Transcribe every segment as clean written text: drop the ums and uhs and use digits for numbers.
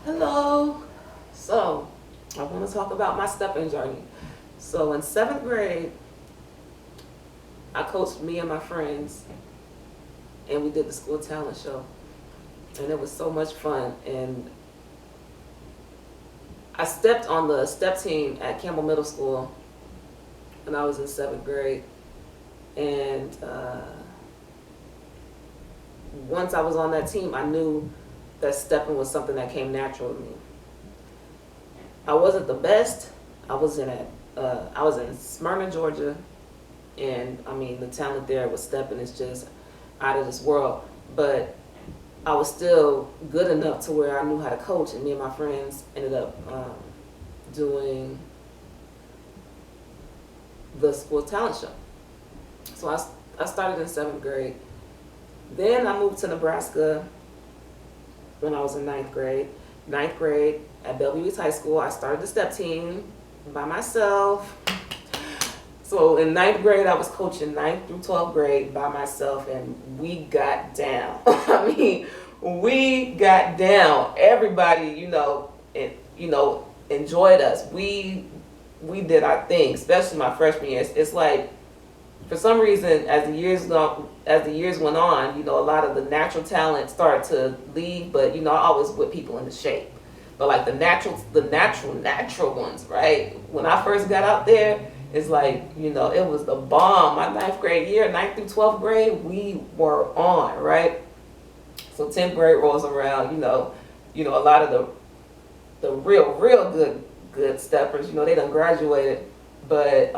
Hello. So, I want to talk about my stepping journey. So, in seventh grade, I coached me and my friends, and we did the school talent show. And it was so much fun. And I stepped on the step team at Campbell Middle School when I was in seventh grade. And once I was on that team, I knew that stepping was something that came natural to me. I wasn't the best. I was in Smyrna, Georgia, and I mean the talent there with stepping is just out of this world. But I was still good enough to where I knew how to coach, and me and my friends ended up doing the school talent show. So I started in seventh grade. Then I moved to Nebraska when I was in ninth grade. Ninth grade at Bellevue East High School, I started the step team by myself. So in ninth grade, I was coaching ninth through 12th grade by myself, and we got down. I mean, we got down. Everybody, enjoyed us. We did our thing, especially my freshman year. It's like, for some reason, as the years went on, a lot of the natural talent started to leave, but I always put people in the shape. But like the natural ones, right? When I first got out there, it's like, it was the bomb. My ninth grade year, ninth through 12th grade, we were on, right? So 10th grade rolls around, a lot of the real good steppers, they done graduated, but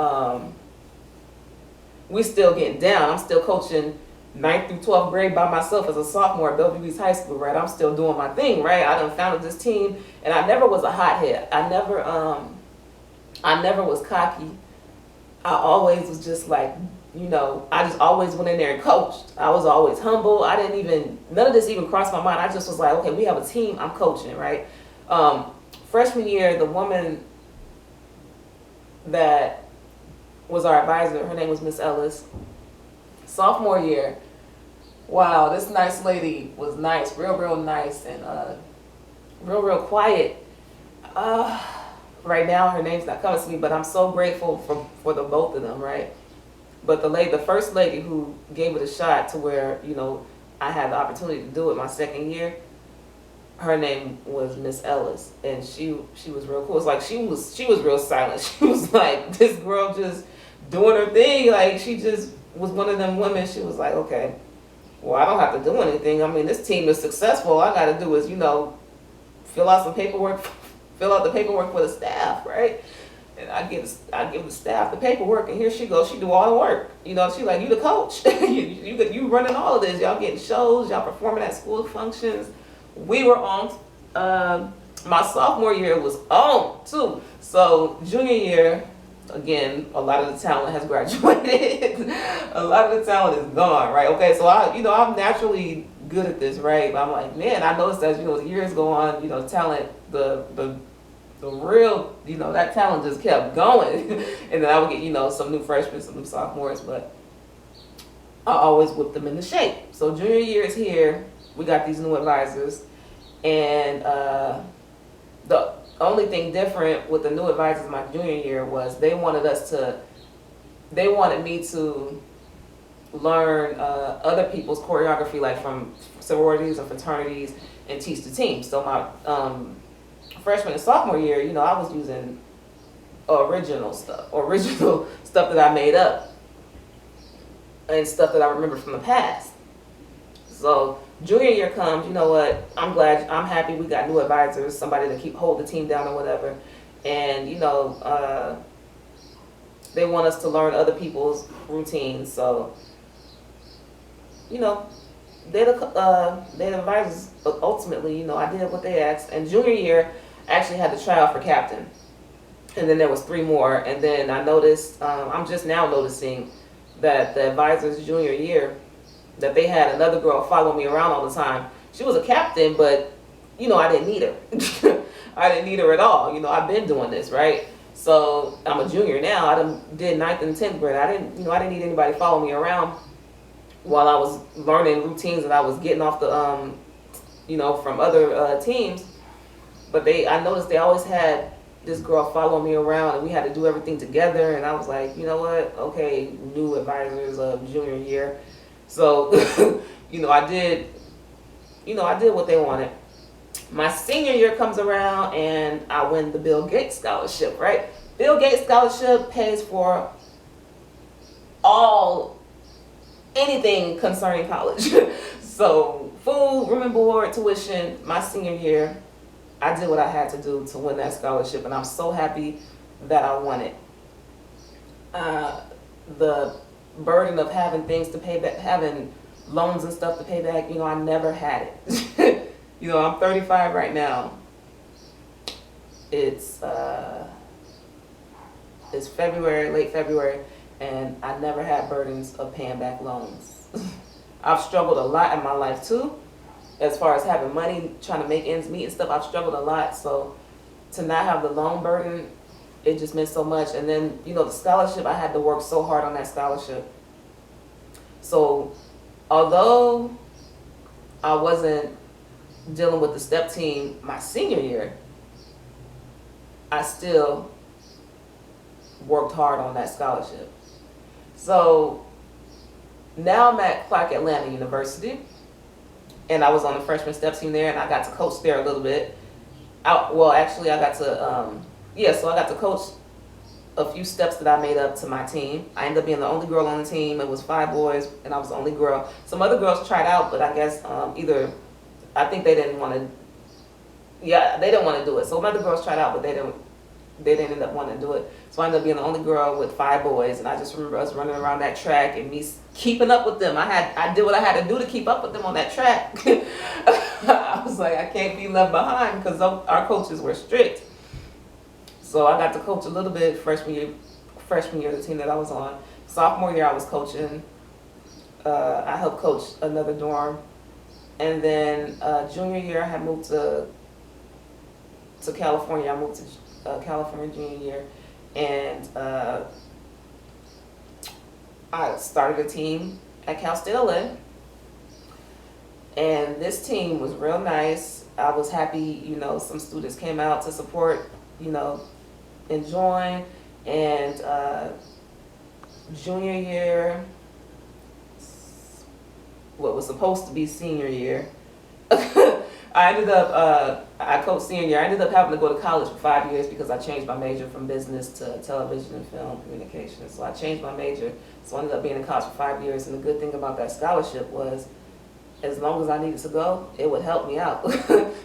we still getting down. I'm still coaching 9th through 12th grade by myself as a sophomore at Bellevue East High School, right? I'm still doing my thing, right? I done founded this team, and I never was a hothead. I never was cocky. I always was just like, I just always went in there and coached. I was always humble. None of this even crossed my mind. I just was like, okay, we have a team, I'm coaching, right? Freshman year, the woman that was our advisor, her name was Miss Ellis. Sophomore year, wow, this nice lady was nice, real nice, and real quiet. Right now her name's not coming to me, but I'm so grateful for the both of them, right? But the first lady who gave it a shot to where, I had the opportunity to do it my second year, her name was Miss Ellis, and she was real cool. It's like she was real silent. She was like, this girl just doing her thing. Like, she just was one of them women. She was like, okay, well, I don't have to do anything. I mean, this team is successful. All I got to do is, fill out the paperwork for the staff, right? And I give the staff the paperwork, and here she goes. She do all the work. She like, you the coach. you running all of this. Y'all getting shows. Y'all performing at school functions. We were on. My sophomore year was on too. So junior year, again, a lot of the talent has graduated. A lot of the talent is gone, right? Okay, so I'm naturally good at this, right? But I'm like, man, I noticed as as years go on, talent, the real, that talent just kept going. And then I would get, some new freshmen, some new sophomores, but I always whip them into shape. So junior year is here. We got these new advisors, and the only thing different with the new advisors my junior year was they wanted me to learn other people's choreography, like from sororities and fraternities, and teach the team. So my freshman and sophomore year, I was using original stuff that I made up, and stuff that I remember from the past. So junior year comes, you know what, I'm happy we got new advisors, somebody to hold the team down or whatever. And, they want us to learn other people's routines. So, they're the advisors, but ultimately, I did what they asked. And junior year, I actually had to try out for captain. And then there was 3 more. And then I noticed, I'm just now noticing that the advisors junior year, that they had another girl follow me around all the time. She was a captain, but, I didn't need her. I didn't need her at all. I've been doing this, right? So I'm a junior now. I did 9th and 10th grade. I didn't need anybody follow me around while I was learning routines that I was getting off the, from other teams. But I noticed they always had this girl follow me around, and we had to do everything together. And I was like, you know what? Okay, new advisors of junior year. So, I did what they wanted. My senior year comes around, and I win the Bill Gates scholarship, right? Bill Gates scholarship pays for anything concerning college. So food, room and board, tuition. My senior year, I did what I had to do to win that scholarship, and I'm so happy that I won it. The burden of having things to pay back, having loans and stuff to pay back, I never had it. I'm 35 right now. It's February, late February, and I never had burdens of paying back loans. I've struggled a lot in my life too, as far as having money, trying to make ends meet and stuff. I've struggled a lot, so to not have the loan burden, it just meant so much. And then, the scholarship, I had to work so hard on that scholarship. So although I wasn't dealing with the step team my senior year, I still worked hard on that scholarship. So now I'm at Clark Atlanta University, and I was on the freshman step team there, and I got to coach there a little bit. I got to coach a few steps that I made up to my team. I ended up being the only girl on the team. It was 5 boys, and I was the only girl. Some other girls tried out, but I guess I think they didn't want to. Yeah, they didn't want to do it. So some other girls tried out, but they didn't end up wanting to do it. So I ended up being the only girl with 5 boys, and I just remember us running around that track and me keeping up with them. I did what I had to do to keep up with them on that track. I was like, I can't be left behind because our coaches were strict. So I got to coach a little bit freshman year, the team that I was on. Sophomore year, I was coaching. I helped coach another dorm, and then junior year, I had moved to California. I moved to California junior year, and I started a team at Cal State LA, and this team was real nice. I was happy, some students came out to support, and join. And junior year, what was supposed to be senior year, I coached senior year. I ended up having to go to college for 5 years because I changed my major from business to television and film communication. So I changed my major. So I ended up being in college for 5 years. And the good thing about that scholarship was, as long as I needed to go, it would help me out.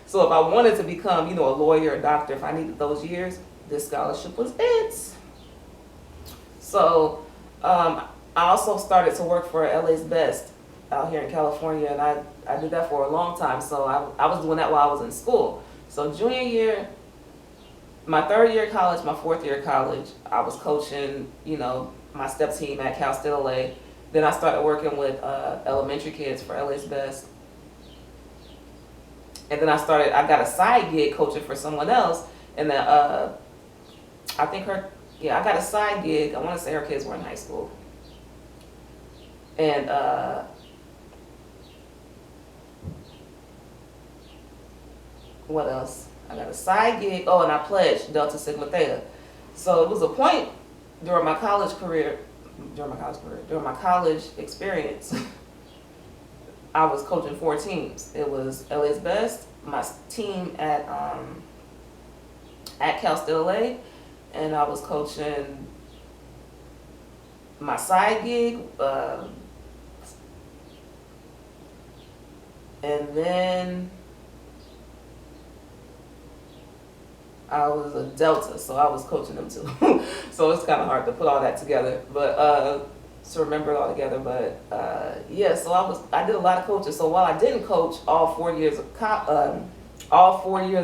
So if I wanted to become, a lawyer or doctor, if I needed those years, this scholarship was it. So I also started to work for LA's Best out here in California, and I did that for a long time. So I was doing that while I was in school. So junior year, my 3rd year of college, my 4th year of college, I was coaching, my step team at Cal State LA. Then I started working with elementary kids for LA's Best. And then I got a side gig coaching for someone else. And then I got a side gig. I want to say her kids were in high school. And what else? I got a side gig. Oh, and I pledged Delta Sigma Theta. So it was a point during my college experience, I was coaching 4 teams. It was LA's Best, my team at Cal State LA, and I was coaching my side gig, and then I was a Delta, so I was coaching them too. So it's kind of hard to put all that together, but to remember it all together. But so I did a lot of coaching. So while I didn't coach all 4 years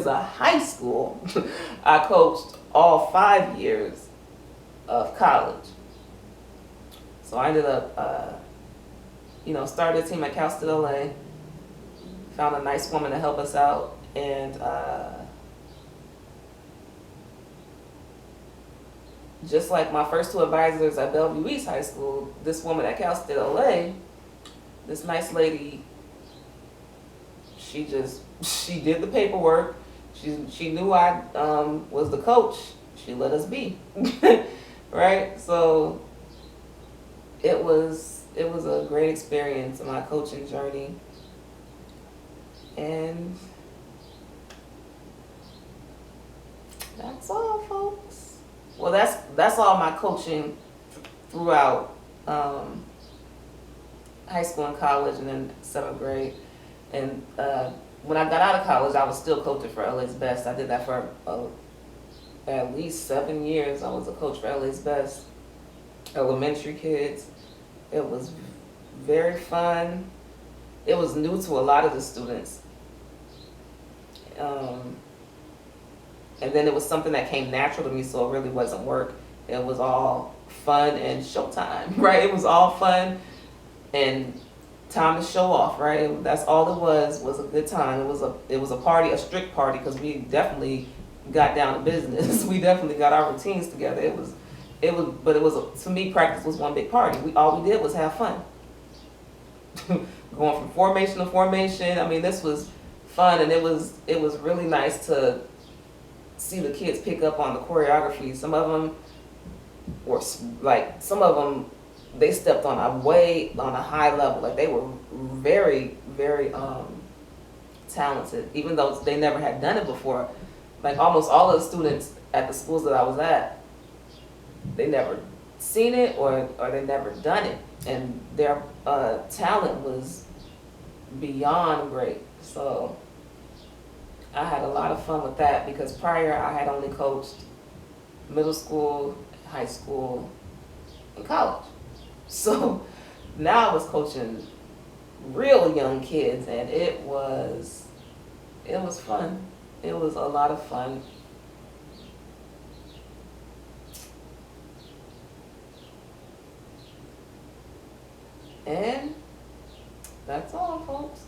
of high school, I coached all 5 years of college. So I ended up, started a team at Cal State LA. Found a nice woman to help us out, and just like my first 2 advisors at Bellevue East High School, this woman at Cal State LA, this nice lady, she did the paperwork, She knew I was the coach. She let us be, right? So it was a great experience in my coaching journey, and that's all, folks. Well, that's all my coaching throughout high school and college, and then seventh grade. And when I got out of college, I was still coaching for LA's Best. I did that for at least 7 years. I was a coach for LA's Best, elementary kids. It was very fun. It was new to a lot of the students. And then it was something that came natural to me, so it really wasn't work. It was all fun and showtime, right? It was all fun and time to show off, right? That's all it was a good time. It was a party, a strict party, because we definitely got down to business. We definitely got our routines together. To me, practice was one big party. All we did was have fun. Going from formation to formation. I mean, this was fun, and it was really nice to see the kids pick up on the choreography. Some of them they stepped on a high level. Like, they were very, very talented, even though they never had done it before. Like, almost all of the students at the schools that I was at, they never seen it or they never done it, and their talent was beyond great. So I had a lot of fun with that, because prior I had only coached middle school, high school, and college. So now I was coaching real young kids, and it was fun. It was a lot of fun. And that's all, folks.